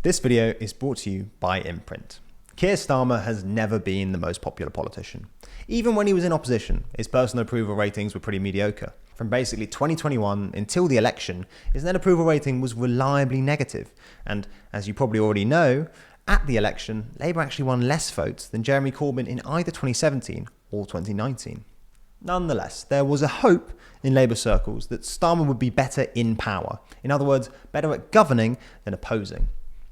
This video is brought to you by Imprint. Keir Starmer has never been the most popular politician. Even when he was in opposition, his personal approval ratings were pretty mediocre. From basically 2021 until the election, his net approval rating was reliably negative. And as you probably already know, at the election, Labour actually won less votes than Jeremy Corbyn in either 2017 or 2019. Nonetheless, there was a hope in Labour circles that Starmer would be better in power. In other words, better at governing than opposing.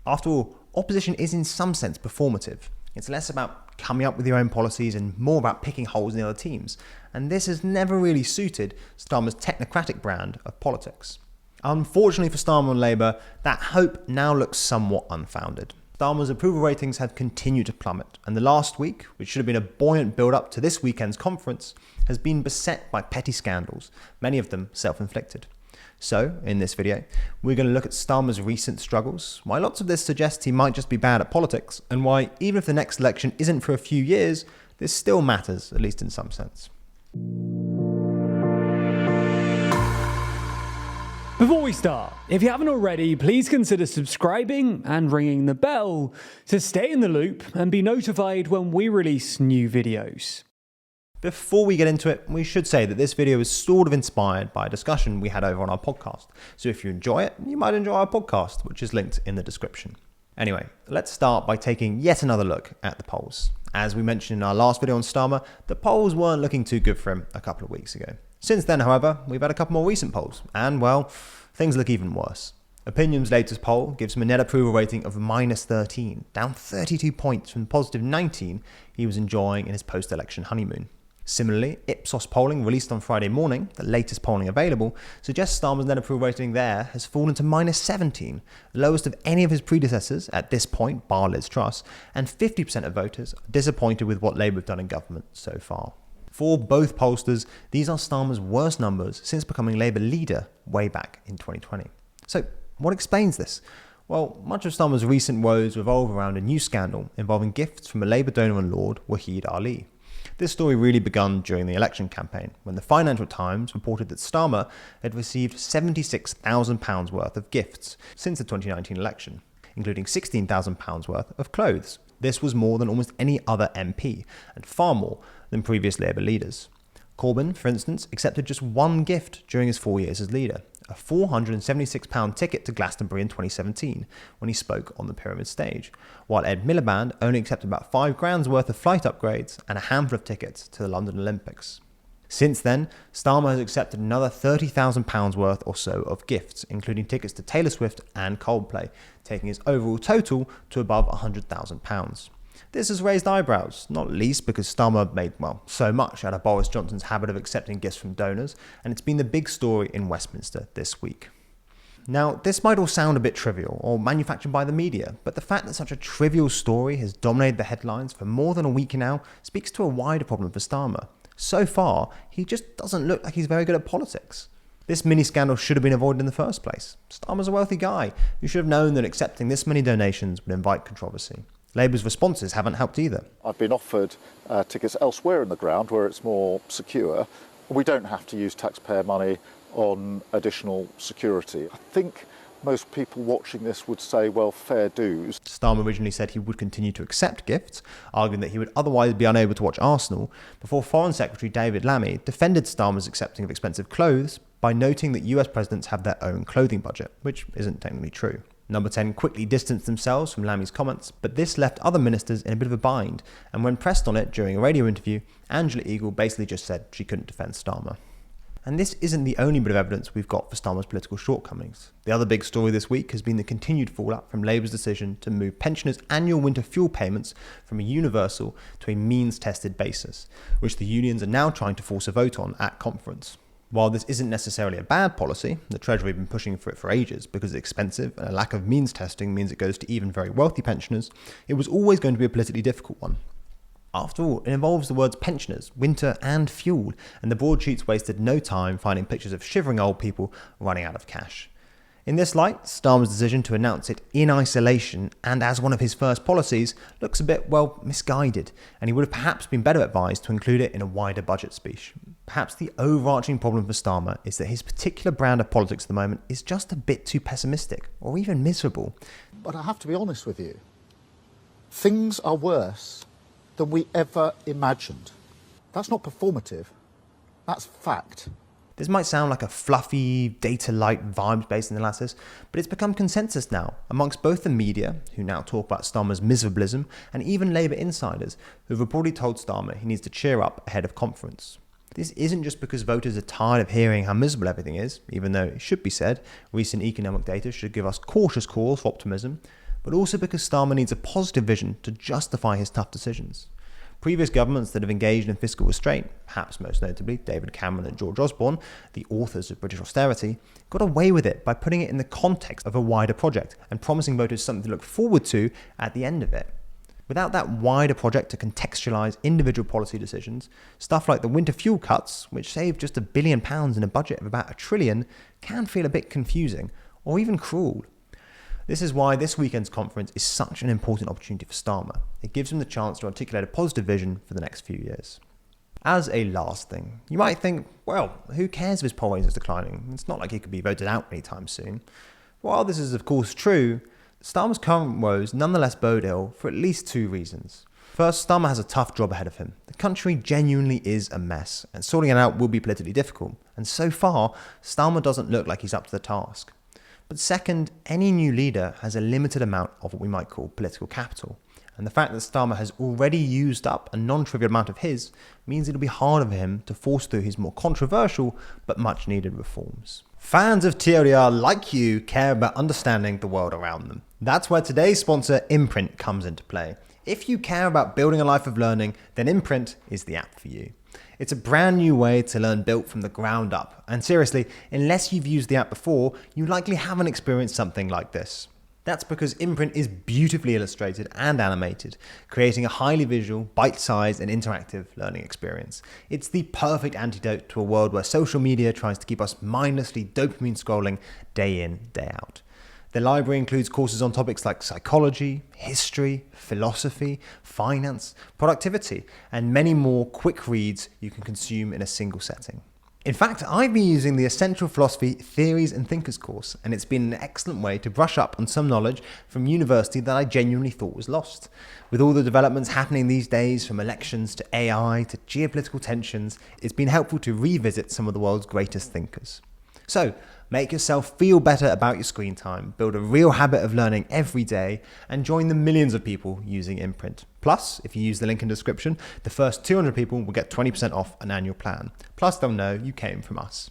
After all, opposition is in some sense performative. It's less about coming up with your own policies and more about picking holes in the other teams. And this has never really suited Starmer's technocratic brand of politics. Unfortunately for Starmer and Labour, that hope now looks somewhat unfounded. Starmer's approval ratings have continued to plummet, and the last week, which should have been a buoyant build-up to this weekend's conference, has been beset by petty scandals, many of them self-inflicted. So, in this video, we're going to look at Starmer's recent struggles, why lots of this suggests he might just be bad at politics, and why, even if the next election isn't for a few years, this still matters, at least in some sense. Before we start, if you haven't already, please consider subscribing and ringing the bell to stay in the loop and be notified when we release new videos. Before we get into it, we should say that this video is sort of inspired by a discussion we had over on our podcast. So if you enjoy it, you might enjoy our podcast, which is linked in the description. Anyway, let's start by taking yet another look at the polls. As we mentioned in our last video on Starmer, the polls weren't looking too good for him a couple of weeks ago. Since then, however, we've had a couple more recent polls, and well, things look even worse. Opinion's latest poll gives him a net approval rating of -13, down 32 points from the positive 19 he was enjoying in his post-election honeymoon. Similarly, Ipsos polling released on Friday morning, the latest polling available, suggests Starmer's net approval rating there has fallen to -17, the lowest of any of his predecessors at this point, bar Liz Truss, and 50% of voters are disappointed with what Labour have done in government so far. For both pollsters, these are Starmer's worst numbers since becoming Labour leader way back in 2020. So, what explains this? Well, much of Starmer's recent woes revolve around a new scandal involving gifts from a Labour donor and lord, Waheed Ali. This story really began during the election campaign, when the Financial Times reported that Starmer had received £76,000 worth of gifts since the 2019 election, including £16,000 worth of clothes. This was more than almost any other MP, and far more than previous Labour leaders. Corbyn, for instance, accepted just one gift during his 4 years as leader, a £476 ticket to Glastonbury in 2017, when he spoke on the Pyramid stage, while Ed Miliband only accepted about £5,000 worth of flight upgrades and a handful of tickets to the London Olympics. Since then, Starmer has accepted another £30,000 worth or so of gifts, including tickets to Taylor Swift and Coldplay, taking his overall total to above £100,000. This has raised eyebrows, not least because Starmer made, so much out of Boris Johnson's habit of accepting gifts from donors, and it's been the big story in Westminster this week. Now, this might all sound a bit trivial or manufactured by the media, but the fact that such a trivial story has dominated the headlines for more than a week now speaks to a wider problem for Starmer. So far, he just doesn't look like he's very good at politics. This mini-scandal should have been avoided in the first place. Starmer's a wealthy guy who should have known that accepting this many donations would invite controversy. Labour's responses haven't helped either. I've been offered tickets elsewhere in the ground where it's more secure. We don't have to use taxpayer money on additional security. I think most people watching this would say, well, fair dues. Starmer originally said he would continue to accept gifts, arguing that he would otherwise be unable to watch Arsenal, before Foreign Secretary David Lammy defended Starmer's accepting of expensive clothes by noting that US presidents have their own clothing budget, which isn't technically true. Number 10 quickly distanced themselves from Lammy's comments, but this left other ministers in a bit of a bind, and when pressed on it during a radio interview, Angela Eagle basically just said she couldn't defend Starmer. And this isn't the only bit of evidence we've got for Starmer's political shortcomings. The other big story this week has been the continued fallout from Labour's decision to move pensioners' annual winter fuel payments from a universal to a means-tested basis, which the unions are now trying to force a vote on at conference. While this isn't necessarily a bad policy, the Treasury have been pushing for it for ages because it's expensive and a lack of means testing means it goes to even very wealthy pensioners, it was always going to be a politically difficult one. After all, it involves the words pensioners, winter and fuel, and the broadsheets wasted no time finding pictures of shivering old people running out of cash. In this light, Starmer's decision to announce it in isolation and as one of his first policies looks a bit, misguided, and he would have perhaps been better advised to include it in a wider budget speech. Perhaps the overarching problem for Starmer is that his particular brand of politics at the moment is just a bit too pessimistic, or even miserable. But I have to be honest with you. Things are worse than we ever imagined. That's not performative. That's fact. This might sound like a fluffy, data-light, vibes-based analysis, but it's become consensus now amongst both the media, who now talk about Starmer's miserablism, and even Labour insiders, who have reportedly told Starmer he needs to cheer up ahead of conference. This isn't just because voters are tired of hearing how miserable everything is, even though it should be said, recent economic data should give us cautious cause for optimism, but also because Starmer needs a positive vision to justify his tough decisions. Previous governments that have engaged in fiscal restraint, perhaps most notably David Cameron and George Osborne, the authors of British austerity, got away with it by putting it in the context of a wider project and promising voters something to look forward to at the end of it. Without that wider project to contextualise individual policy decisions, stuff like the winter fuel cuts, which save just £1 billion in a budget of about £1 trillion, can feel a bit confusing, or even cruel. This is why this weekend's conference is such an important opportunity for Starmer. It gives him the chance to articulate a positive vision for the next few years. As a last thing, you might think, well, who cares if his poll ratings is declining? It's not like he could be voted out anytime soon. While this is of course true, Starmer's current woes nonetheless bode ill for at least two reasons. First, Starmer has a tough job ahead of him. The country genuinely is a mess, and sorting it out will be politically difficult. And so far, Starmer doesn't look like he's up to the task. But second, any new leader has a limited amount of what we might call political capital. And the fact that Starmer has already used up a non-trivial amount of his means it'll be harder for him to force through his more controversial but much needed reforms. Fans of TLDR like you care about understanding the world around them. That's where today's sponsor, Imprint, comes into play. If you care about building a life of learning, then Imprint is the app for you. It's a brand new way to learn built from the ground up. And seriously, unless you've used the app before, you likely haven't experienced something like this. That's because Imprint is beautifully illustrated and animated, creating a highly visual, bite-sized and interactive learning experience. It's the perfect antidote to a world where social media tries to keep us mindlessly dopamine scrolling day in, day out. The library includes courses on topics like psychology, history, philosophy, finance, productivity, and many more quick reads you can consume in a single setting. In fact, I've been using the Essential Philosophy Theories and Thinkers course, and it's been an excellent way to brush up on some knowledge from university that I genuinely thought was lost. With all the developments happening these days, from elections to AI to geopolitical tensions, it's been helpful to revisit some of the world's greatest thinkers. So, make yourself feel better about your screen time, build a real habit of learning every day, and join the millions of people using Imprint. Plus, if you use the link in the description, the first 200 people will get 20% off an annual plan. Plus, they'll know you came from us.